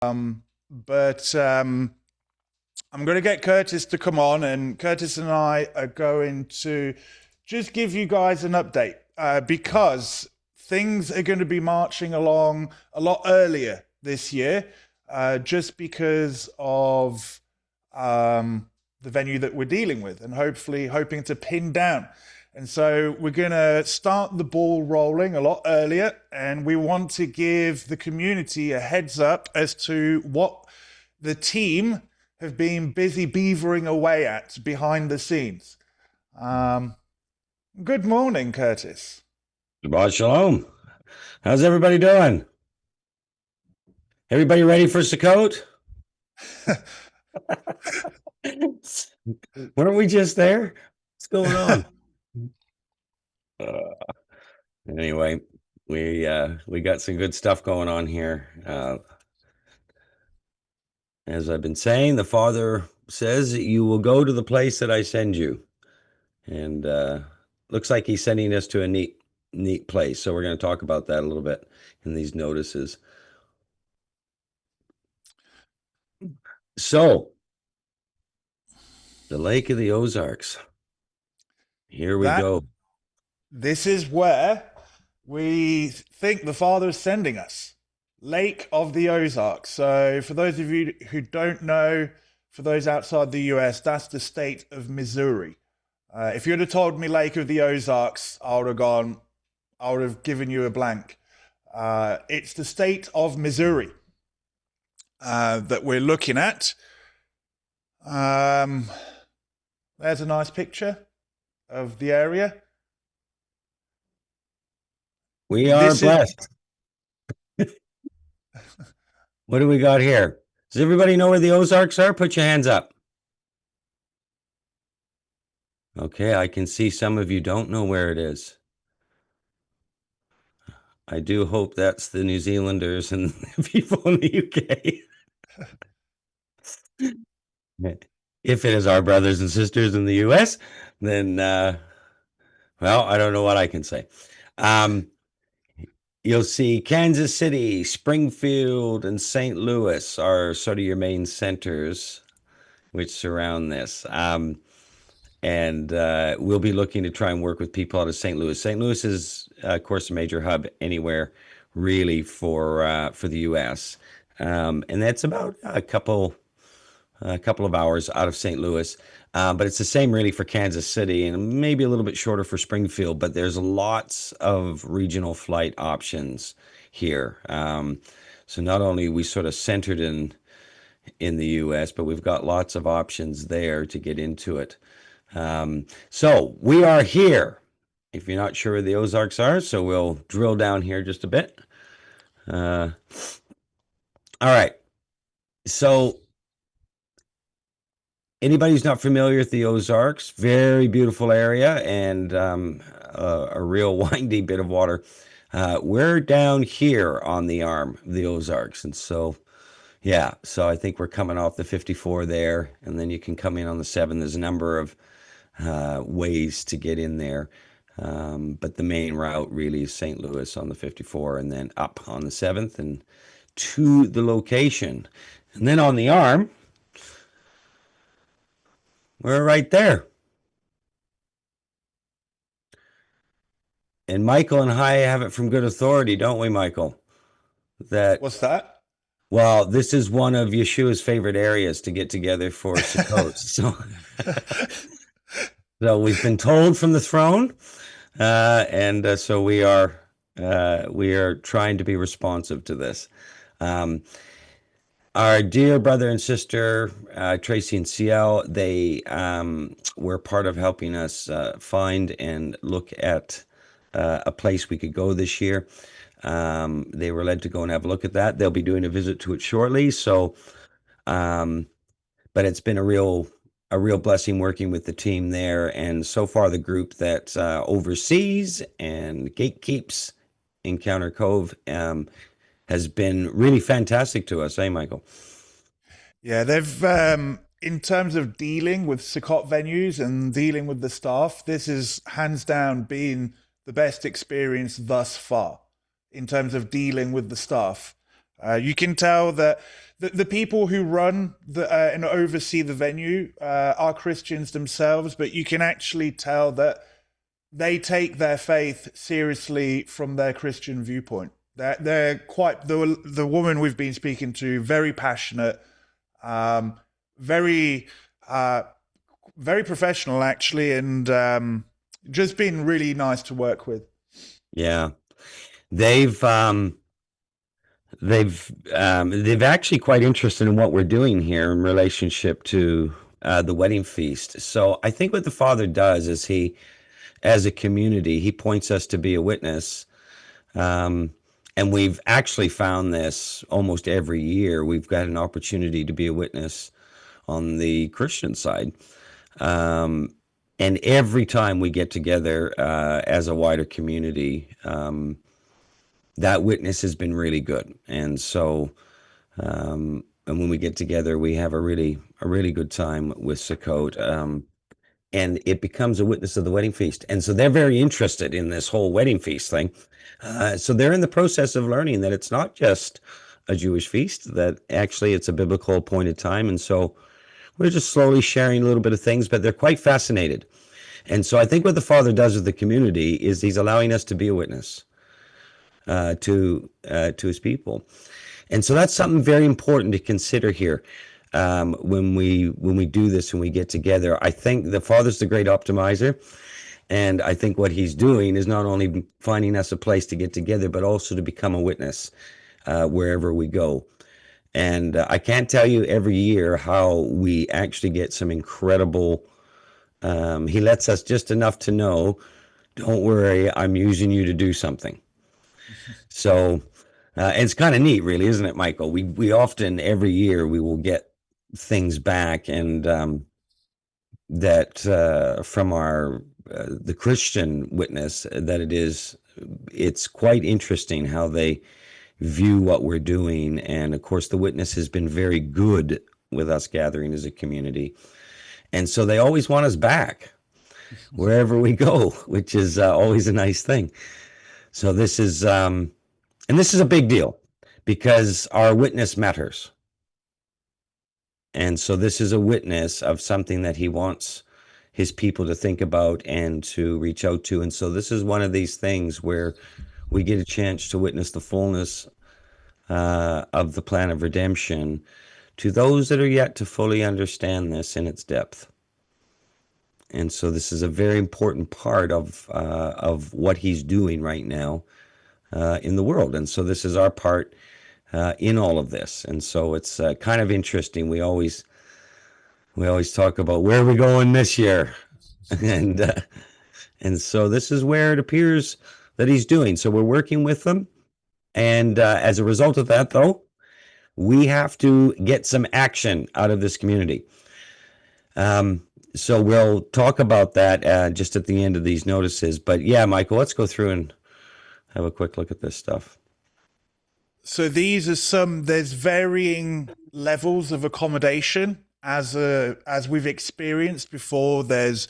But I'm going to get Curtis to come on, and Curtis and I are going to just give you guys an update because things are going to be marching along a lot earlier this year, just because of the venue that we're dealing with, and hopefully hoping to pin down. And so we're going to start the ball rolling a lot earlier, and we want to give the community a heads up as to what the team have been busy beavering away at behind the scenes. Um, Good morning, Curtis. Shabbat shalom. How's everybody doing? Everybody ready for Sukkot? Weren't we just there? What's going on? Uh, anyway, we got some good stuff going on here. As I've been saying, the Father says you will go to the place that I send you, and looks like He's sending us to a neat place. So we're going to talk about that a little bit in these notices. So, the Lake of the Ozarks. Here we That go. this is where we think the Father is sending us. Lake of the Ozarks. So, for those of you who don't know, for those outside the US, that's the state of Missouri. If you'd have told me Lake of the Ozarks, I would have given you a blank. It's the state of Missouri that we're looking at. Um, there's a nice picture of the area. We are This is blessed. What do we got here? Does everybody know where the Ozarks are? Put your hands up. Okay, I can see some of you don't know where it is. I do hope that's the New Zealanders and the people in the UK. If it is our brothers and sisters in the US, then, well, I don't know what I can say. You'll see Kansas City, Springfield, and St. Louis are sort of your main centers which surround this. And we'll be looking to try and work with people out of St. Louis. St. Louis is, of course, a major hub anywhere really for the U.S. And that's about a couple of hours out of St. Louis. But it's the same really for Kansas City and maybe a little bit shorter for Springfield. But there's lots of regional flight options here. So not only are we sort of centered in the U.S., but we've got lots of options there to get into it. So we are here, if you're not sure where the Ozarks are, so we'll drill down here just a bit. All right. So anybody who's not familiar with the Ozarks, very beautiful area and a real windy bit of water. We're down here on the arm of the Ozarks, and so yeah, so I think we're coming off the 54 there, and then you can come in on the 7. There's a number of ways to get in there. But the main route really is St. Louis on the 54 and then up on the 7th and to the location. And then on the arm, we're right there. And Michael and I have it from good authority, don't we, Michael? That, what's that? well, this is one of Yeshua's favorite areas to get together for Sukkot. So we've been told from the throne, and so we are trying to be responsive to this. Our dear brother and sister Tracy and CL, they were part of helping us find and look at a place we could go this year. They were led to go and have a look at that. They'll be doing a visit to it shortly. So, but it's been a real blessing working with the team there. And so far, the group that oversees and gatekeeps Encounter Cove has been really fantastic to us, eh, Michael? Yeah, they've in terms of dealing with Sukkot venues and dealing with the staff, this is hands down been the best experience thus far in terms of dealing with the staff. You can tell that the people who run and oversee the venue are Christians themselves, but you can actually tell that they take their faith seriously from their Christian viewpoint. They're quite the woman we've been speaking to, very passionate, um, very uh, very professional actually, and just been really nice to work with. Yeah. They've they've actually quite interested in what we're doing here in relationship to the wedding feast. So I think what the Father does is he, as a community, he points us to be a witness. Um, and we've actually found this almost every year. We've got an opportunity to be a witness on the Christian side. Um, and every time we get together as a wider community, that witness has been really good. And so, and when we get together, we have a really good time with Sukkot. And it becomes a witness of the wedding feast. And so they're very interested in this whole wedding feast thing. So they're in the process of learning that it's not just a Jewish feast, that actually it's a biblical appointed time. And so we're just slowly sharing a little bit of things, but they're quite fascinated. And so I think what the Father does with the community is he's allowing us to be a witness to his people. And so that's something very important to consider here when we do this and we get together. I think the Father's the great optimizer, and I think what he's doing is not only finding us a place to get together, but also to become a witness wherever we go. And I can't tell you every year how we actually get some incredible. He lets us just enough to know, don't worry, I'm using you to do something. So it's kind of neat, really, isn't it, Michael? We often every year we will get things back, and that from our the Christian witness, that it's quite interesting how they view what we're doing. And of course, the witness has been very good with us gathering as a community, and so they always want us back wherever we go, which is always a nice thing. So this is and this is a big deal because our witness matters. And so this is a witness of something that he wants his people to think about and to reach out to. And so this is one of these things where we get a chance to witness the fullness of the plan of redemption to those that are yet to fully understand this in its depth. And so this is a very important part of what he's doing right now in the world. And so this is our part in all of this. And so it's kind of interesting. We always talk about where are we going this year, and so this is where it appears that he's doing. So we're working with them, and as a result of that, though, we have to get some action out of this community. So we'll talk about that just at the end of these notices. But yeah, Michael, let's go through and have a quick look at this stuff. So there's varying levels of accommodation as we've experienced before. There's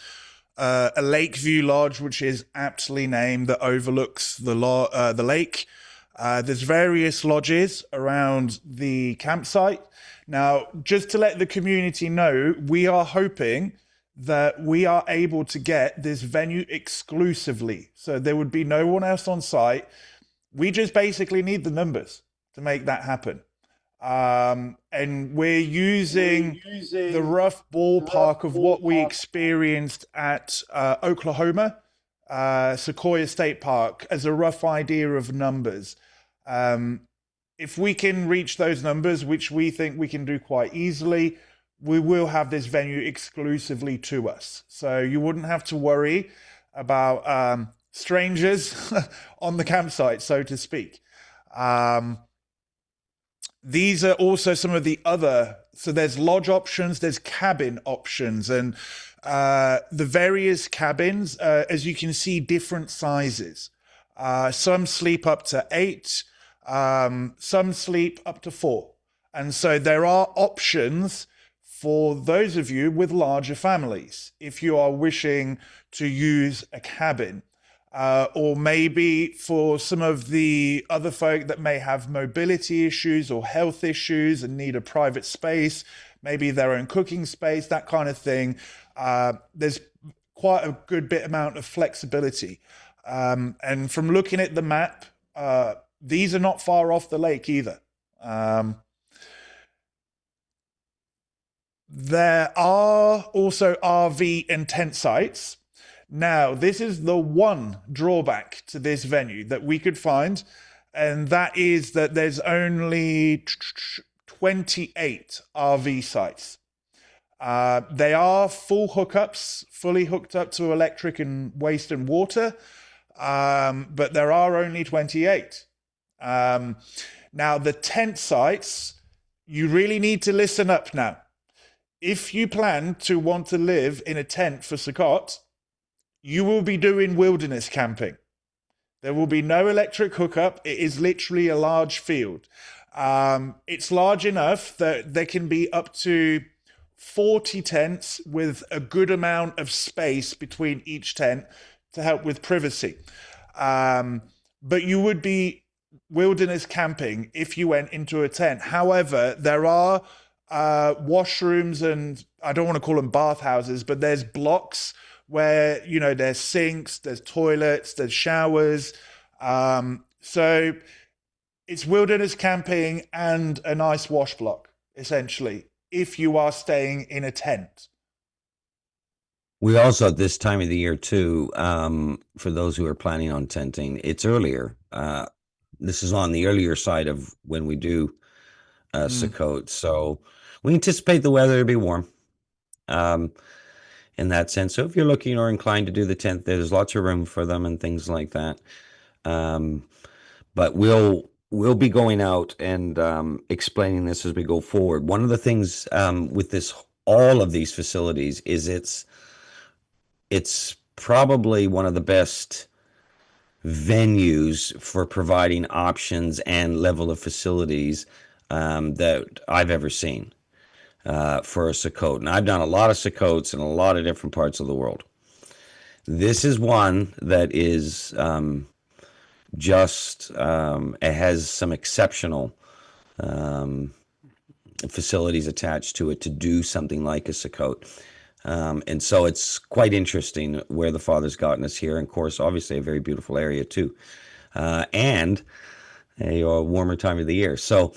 a Lakeview Lodge, which is aptly named, that overlooks the lake. There's various lodges around the campsite. Now, just to let the community know, we are hoping that we are able to get this venue exclusively. So there would be no one else on site. We just basically need the numbers to make that happen. And we're using the rough ballpark of what we experienced at Oklahoma, Sequoia State Park, as a rough idea of numbers. If we can reach those numbers, which we think we can do quite easily, we will have this venue exclusively to us. So you wouldn't have to worry about strangers on the campsite, so to speak. These are also some of the other, so there's lodge options, there's cabin options, and the various cabins, as you can see, different sizes. Some sleep up to 8, some sleep up to 4. And so there are options for those of you with larger families if you are wishing to use a cabin. or maybe for some of the other folk that may have mobility issues or health issues and need a private space, maybe their own cooking space, that kind of thing. There's quite a good bit amount of flexibility. And from looking at the map, these are not far off the lake either. Um, there are also RV and tent sites. Now, this is the one drawback to this venue that we could find, and that is that there's only 28 RV sites. They are full hookups, fully hooked up to electric and waste and water, but there are only 28. Now, the tent sites, you really need to listen up now. If you plan to want to live in a tent for Sukkot, you will be doing wilderness camping. There will be no electric hookup. It is literally a large field. It's large enough that there can be up to 40 tents with a good amount of space between each tent to help with privacy. But you would be wilderness camping if you went into a tent. However, there are washrooms and I don't want to call them bathhouses, but there's blocks where, you know, there's sinks, there's toilets, there's showers. So it's wilderness camping and a nice wash block, essentially, if you are staying in a tent. We also, at this time of the year too, for those who are planning on tenting, it's earlier. This is on the earlier side of when we do Mm. Sukkot. So we anticipate the weather to be warm um, in that sense. So if you're looking or inclined to do the tent, there's lots of room for them and things like that. Um, but we'll be going out and explaining this as we go forward. One of the things with this all of these facilities is it's probably one of the best venues for providing options and level of facilities that I've ever seen for a Sukkot. And I've done a lot of Sukkots in a lot of different parts of the world. This is one that is it has some exceptional facilities attached to it to do something like a Sukkot. And so it's quite interesting where the Father's gotten us here. And of course, obviously, a very beautiful area too, and a warmer time of the year. So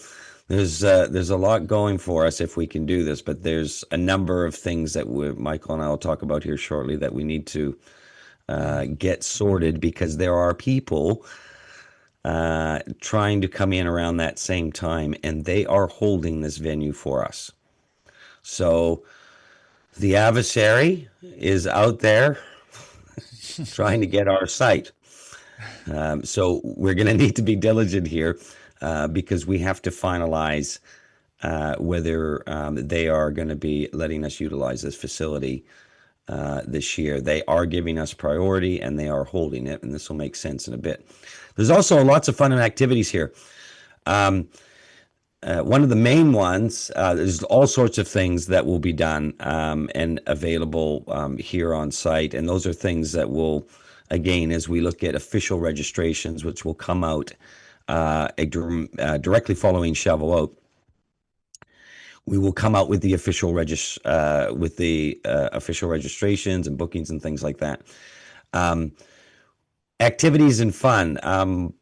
there's a lot going for us if we can do this. But there's a number of things that Michael and I will talk about here shortly that we need to get sorted because there are people trying to come in around that same time, and they are holding this venue for us. So the adversary is out there trying to get our site. So we're going to need to be diligent here because we have to finalize whether they are going to be letting us utilize this facility this year. They are giving us priority and they are holding it, and this will make sense in a bit. There's also lots of fun and activities here. One of the main ones, there's all sorts of things that will be done and available here on site. And those are things that will, again, as we look at official registrations, which will come out directly following Shavuot, we will come out with the official official registrations and bookings and things like that. Activities and fun.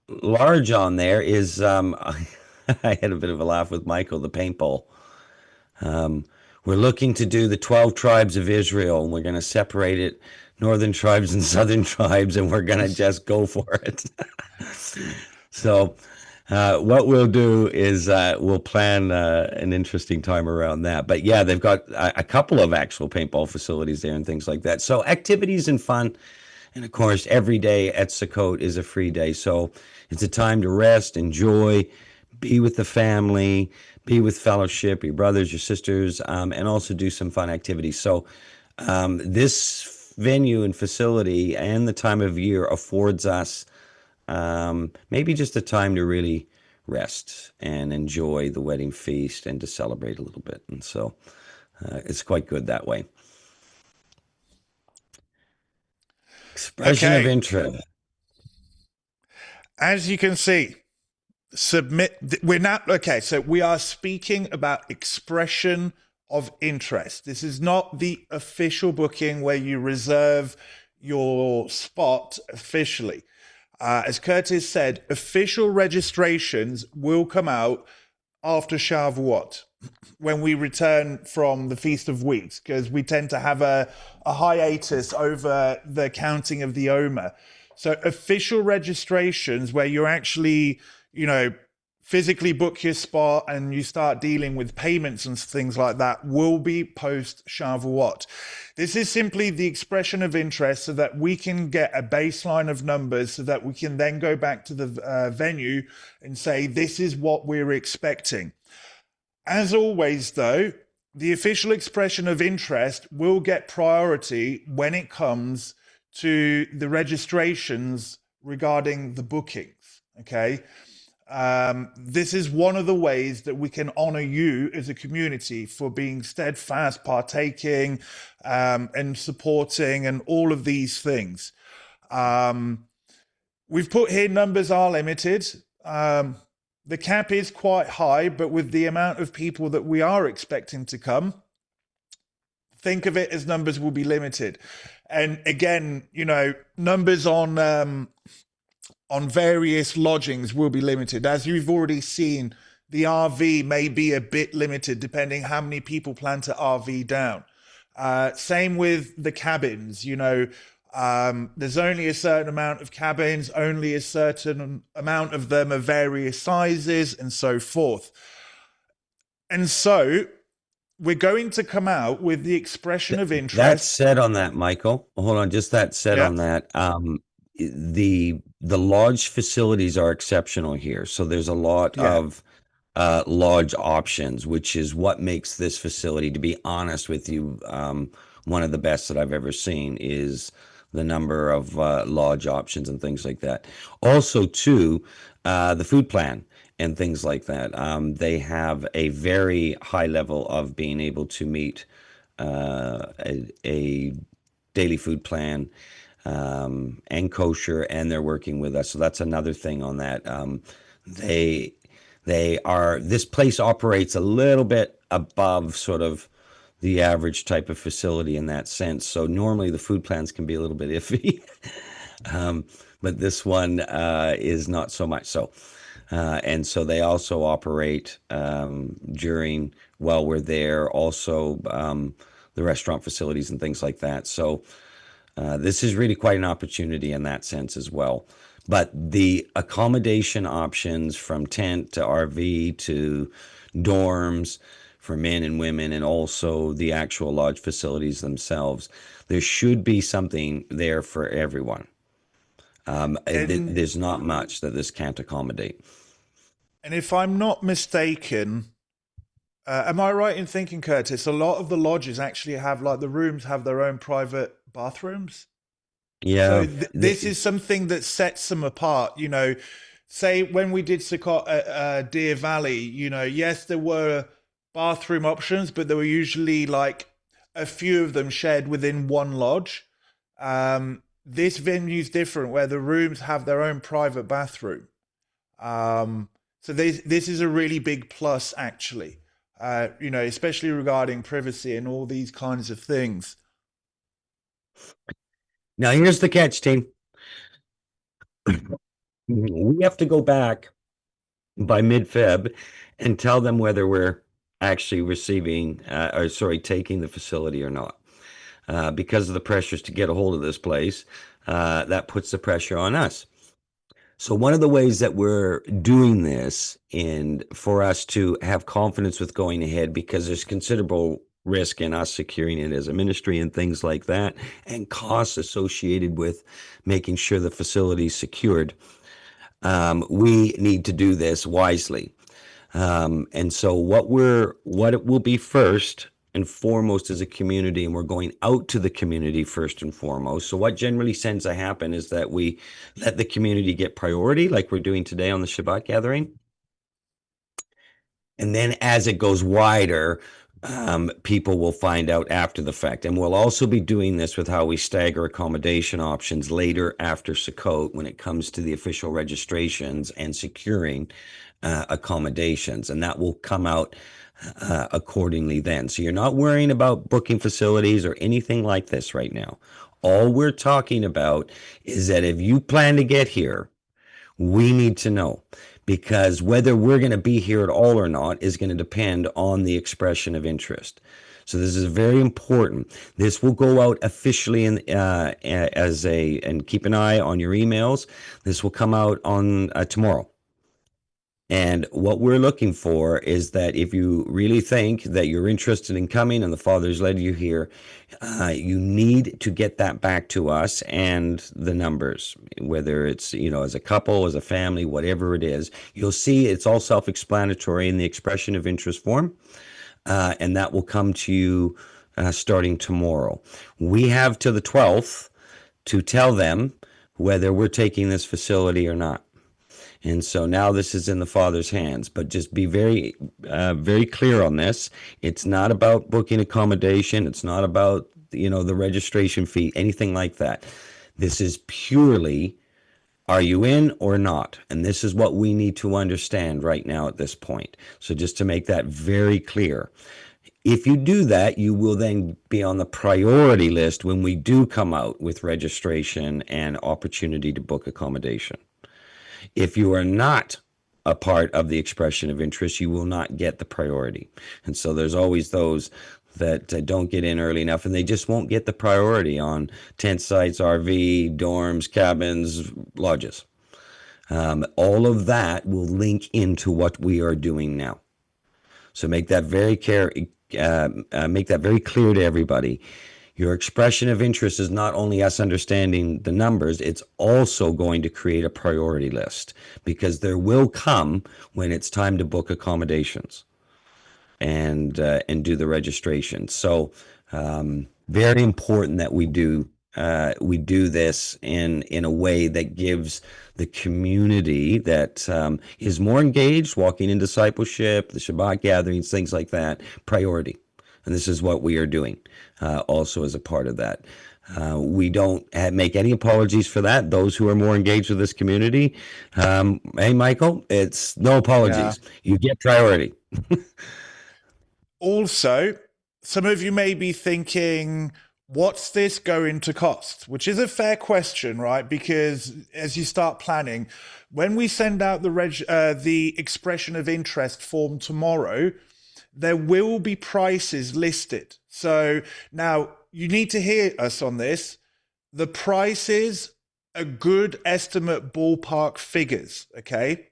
Large on there is I had a bit of a laugh with Michael, the paintball. We're looking to do the 12 tribes of Israel, and we're going to separate it, northern tribes and southern tribes, and we're going to just go for it. So what we'll do is we'll plan an interesting time around that. But yeah, they've got a couple of actual paintball facilities there and things like that. So activities and fun. And of course, every day at Sukkot is a free day. So it's a time to rest, enjoy, be with the family, be with fellowship, your brothers, your sisters, and also do some fun activities. So this venue and facility and the time of year affords us maybe just a time to really rest and enjoy the wedding feast and to celebrate a little bit. And so it's quite good that way. Expression of Okay, interest. as you can see, we're not okay, so we are speaking about expression of interest. This is not the official booking where you reserve your spot officially. As Curtis said, official registrations will come out after Shavuot when we return from the Feast of Weeks, because we tend to have a hiatus over the counting of the Omer. So official registrations where you're actually, you know, physically book your spot and you start dealing with payments and things like that will be post Shavuot. This is simply the expression of interest so that we can get a baseline of numbers so that we can then go back to the venue and say, this is what we're expecting. As always, though, the official expression of interest will get priority when it comes to the registrations regarding the bookings. Okay. This is one of the ways that we can honor you as a community for being steadfast, partaking, and supporting, and all of these things. Um, we've put here numbers are limited. The cap is quite high, but with the amount of people that we are expecting to come, think of it as numbers will be limited. And again, you know, numbers on various lodgings will be limited. As you've already seen, the RV may be a bit limited depending how many people plan to RV down. Same with the cabins, you know, there's only a certain amount of cabins, only a certain amount of them are various sizes, and so forth. And so we're going to come out with the expression of That interest. said on that, Michael, hold on, just that said Yeah, on that, the lodge facilities are exceptional here. So there's a lot yeah. of lodge options, which is what makes this facility, to be honest with you, one of the best that I've ever seen is the number of lodge options and things like that. Also, too, the food plan and things like that. They have a very high level of being able to meet a daily food plan and kosher, and they're working with us. So that's another thing on that. They they are this place operates a little bit above sort of the average type of facility in that sense. So normally the food plans can be a little bit iffy, um, but this one is not so much so. And so they also operate during while we're there, also the restaurant facilities and things like that. So this is really quite an opportunity in that sense as well. But the accommodation options from tent to RV to dorms for men and women, and also the actual lodge facilities themselves, there should be something there for everyone. And There's not much that this can't accommodate. and if I'm not mistaken, am I right in thinking, Curtis, a lot of the lodges actually have like the rooms have their own private bathrooms? So Yeah, this is something that sets them apart. You know, say when we did Sukkot at Deer Valley, you know, yes, there were bathroom options, but there were usually like a few of them shared within one lodge. This venue's different, where the rooms have their own private bathroom. So this is a really big plus, actually. You know, especially regarding privacy and all these kinds of things. now here's the catch, team. We have to go back by mid-Feb and tell them whether we're actually receiving or sorry, taking the facility or not. Because of the pressures to get a hold of this place, that puts the pressure on us. So one of the ways that we're doing this and for us to have confidence with going ahead, because there's considerable risk in us securing it as a ministry and things like that, and costs associated with making sure the facility is secured, we need to do this wisely. And so what it will be first and foremost as a community, and we're going out to the community first and foremost. So what generally tends to happen is that we let the community get priority, like we're doing today on the Shabbat gathering. And then as it goes wider, people will find out after the fact. And we'll also be doing this with how we stagger accommodation options later after Sukkot when it comes to the official registrations and securing accommodations. And that will come out accordingly then. So you're not worrying about booking facilities or anything like this right now. All we're talking about is that if you plan to get here, we need to know, because whether we're going to be here at all or not is going to depend on the expression of interest. So this is very important. This will go out officially and keep an eye on your emails. This will come out on tomorrow. And what we're looking for is that if you really think that you're interested in coming and the Father's led you here, you need to get that back to us and the numbers, whether it's, as a couple, as a family, whatever it is. You'll see it's all self-explanatory in the expression of interest form, and that will come to you starting tomorrow. We have till the 12th to tell them whether we're taking this facility or not. And so now this is in the Father's hands, but just be very, very clear on this. It's not about booking accommodation. It's not about, the registration fee, anything like that. This is purely, are you in or not? And this is what we need to understand right now at this point. So just to make that very clear. If you do that, you will then be on the priority list when we do come out with registration and opportunity to book accommodation. If you are not a part of the expression of interest, you will not get the priority. And so there's always those that don't get in early enough, and they just won't get the priority on tent sites, RV, dorms, cabins, lodges. All of that will link into what we are doing now. So make that very clear to everybody. Your expression of interest is not only us understanding the numbers, it's also going to create a priority list, because there will come when it's time to book accommodations and do the registration. So very important that we do this in a way that gives the community that is more engaged, walking in discipleship, the Shabbat gatherings, things like that, priority. And this is what we are doing also as a part of that. We don't make any apologies for that. Those who are more engaged with this community, hey, Michael, it's no apologies. Yeah. You get priority. Also, some of you may be thinking, what's this going to cost? Which is a fair question, right? Because as you start planning, when we send out the expression of interest form tomorrow, there will be prices listed. So now you need to hear us on this. The prices are good estimate ballpark figures, okay?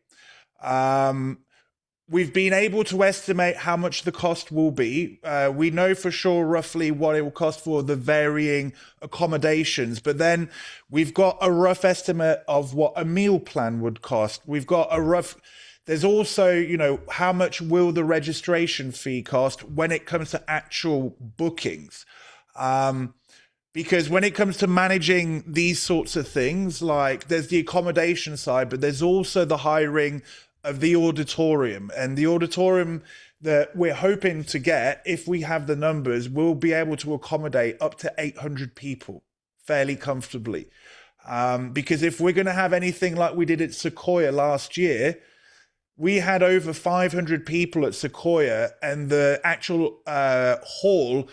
We've been able to estimate how much the cost will be. We know for sure roughly what it will cost for the varying accommodations, but then we've got a rough estimate of what a meal plan would cost. We've got a rough, there's also, how much will the registration fee cost when it comes to actual bookings? Because when it comes to managing these sorts of things, like there's the accommodation side, but there's also the hiring of the auditorium, and the auditorium that we're hoping to get, if we have the numbers, will be able to accommodate up to 800 people fairly comfortably. Because if we're going to have anything like we did at Sequoia last year, we had over 500 people at Sequoia, and the actual hall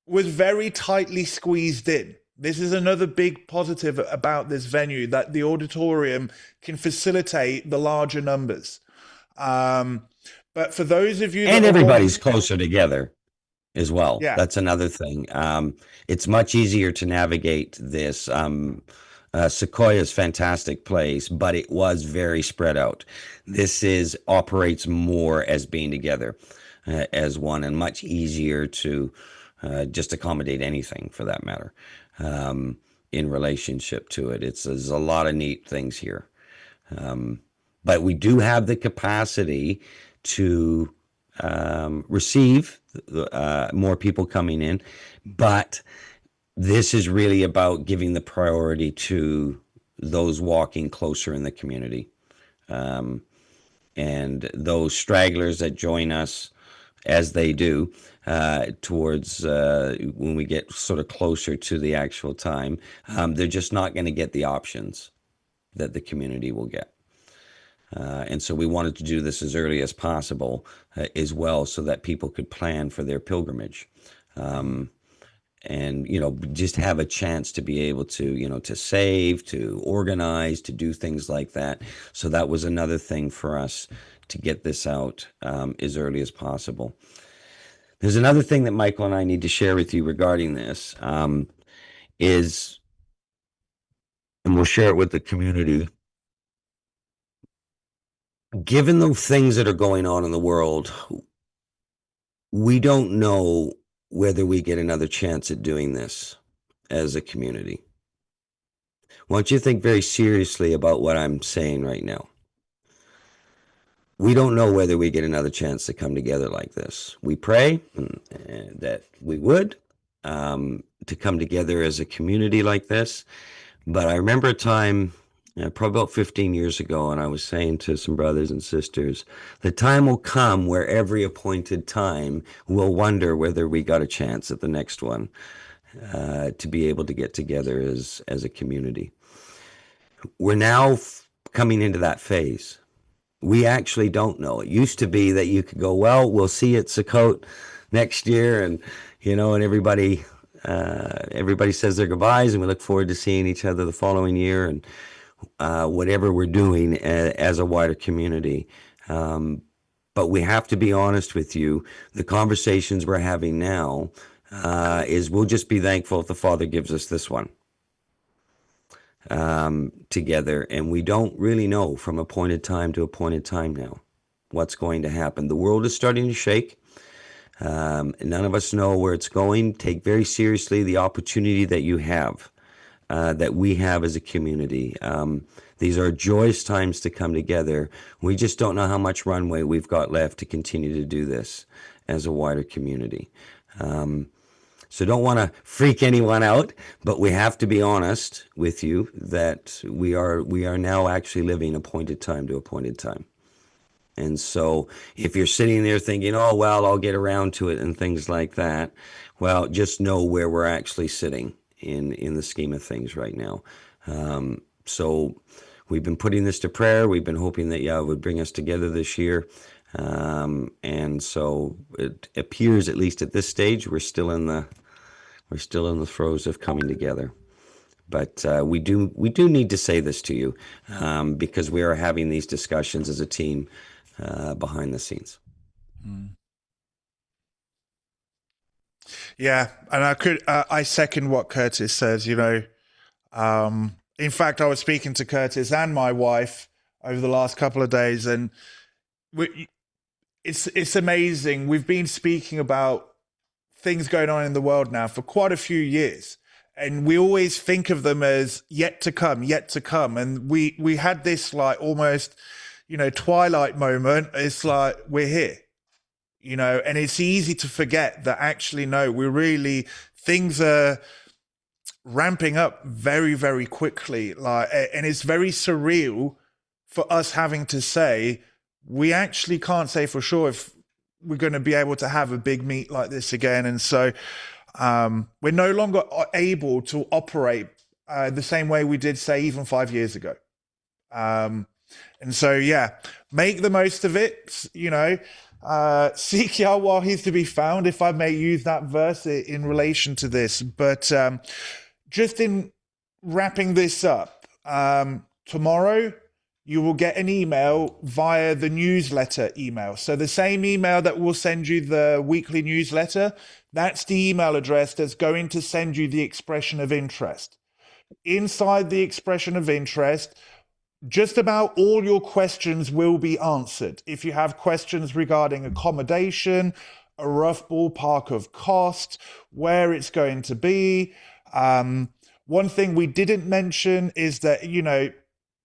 was very tightly squeezed in. This is another big positive about this venue, that the auditorium can facilitate the larger numbers. But for those of you that And are everybody's wanting, closer together as well. yeah, That's another thing. It's much easier to navigate this. Sequoia's fantastic place, but it was very spread out. This operates more as being together as one, and much easier to just accommodate anything for that matter in relationship to it. There's a lot of neat things here. But we do have the capacity to receive more people coming in. But this is really about giving the priority to those walking closer in the community. And those stragglers that join us as they do towards when we get sort of closer to the actual time. They're just not going to get the options that the community will get. And so we wanted to do this as early as possible as well so that people could plan for their pilgrimage. And just have a chance to be able to to save, to organize, to do things like that. So that was another thing for us to get this out as early as possible. There's another thing that Michael and I need to share with you regarding this, is, and we'll share it with the community. Given the things that are going on in the world, we don't know whether we get another chance at doing this as a community. I want you to think very seriously about what I'm saying right now. We don't know whether we get another chance to come together like this. We pray that we would, to come together as a community like this. But I remember a time, probably about 15 years ago, and I was saying to some brothers and sisters, the time will come where every appointed time we'll wonder whether we got a chance at the next one, to be able to get together as a community. We're now coming into that phase. We actually don't know. It used to be that you could go, well, we'll see you at Sukkot next year, and and everybody says their goodbyes, and we look forward to seeing each other the following year, and whatever we're doing as a wider community. But we have to be honest with you. The conversations we're having now is we'll just be thankful if the Father gives us this one together. And we don't really know from appointed time to appointed time now what's going to happen. The world is starting to shake. None of us know where it's going. Take very seriously the opportunity that you have, that we have as a community. These are joyous times to come together. We just don't know how much runway we've got left to continue to do this as a wider community. So don't want to freak anyone out, but we have to be honest with you that we are now actually living appointed time to appointed time. And so if you're sitting there thinking, oh, well, I'll get around to it and things like that, well, just know where we're actually sitting in the scheme of things right now. So we've been putting this to prayer. We've been hoping that Yah would bring us together this year. And so it appears, at least at this stage, we're still in the throes of coming together. But we do need to say this to you, because we are having these discussions as a team behind the scenes. Yeah, and I second what Curtis says. In fact, I was speaking to Curtis and my wife over the last couple of days, and it's amazing. We've been speaking about things going on in the world now for quite a few years, and we always think of them as yet to come. And we had this like almost, twilight moment. It's like we're here, and it's easy to forget that actually, no, things are ramping up very, very quickly. And it's very surreal for us having to say, we actually can't say for sure if we're going to be able to have a big meet like this again. And so we're no longer able to operate the same way we did, say, even 5 years ago. And so, yeah, make the most of it, seek Yah while he's to be found, if I may use that verse in relation to this. But just in wrapping this up, tomorrow, you will get an email via the newsletter email. So the same email that will send you the weekly newsletter, that's the email address that's going to send you the expression of interest. Inside the expression of interest, just about all your questions will be answered. If you have questions regarding accommodation, a rough ballpark of cost, where it's going to be. One thing we didn't mention is that,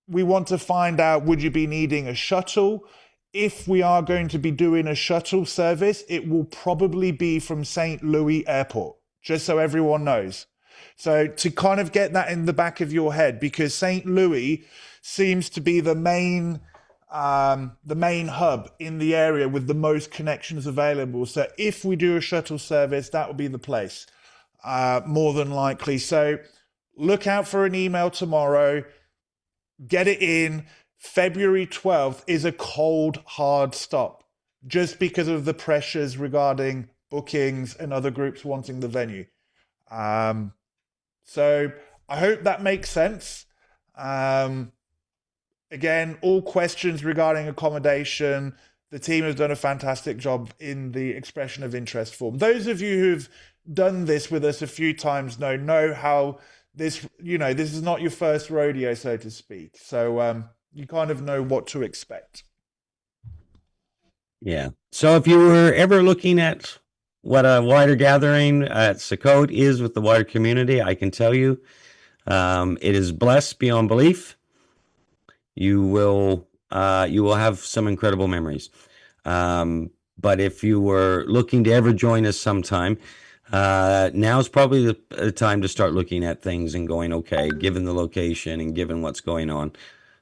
we want to find out, would you be needing a shuttle? If we are going to be doing a shuttle service, it will probably be from St. Louis Airport, just so everyone knows. So to kind of get that in the back of your head, because St. Louis seems to be the main the main hub in the area with the most connections available. So if we do a shuttle service, that will be the place, more than likely. So look out for an email tomorrow. Get it in. February 12th is a cold, hard stop just because of the pressures regarding bookings and other groups wanting the venue. Um, so I hope that makes sense. Um, Again, all questions regarding accommodation, the team has done a fantastic job in the expression of interest form. Those of you who've done this with us a few times know how this, this is not your first rodeo, so to speak. So you kind of know what to expect. Yeah. So if you were ever looking at what a wider gathering at Sukkot is with the wider community, I can tell you, it is blessed beyond belief. You will have some incredible memories. But if you were looking to ever join us sometime, now's probably the time to start looking at things and going, okay, given the location and given what's going on,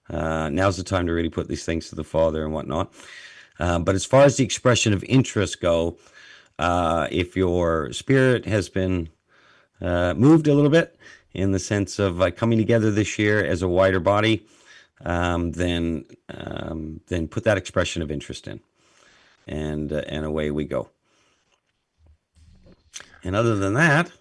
now's the time to really put these things to the Father and whatnot. But as far as the expression of interest go, if your spirit has been moved a little bit in the sense of coming together this year as a wider body, then put that expression of interest in, and away we go. And other than that,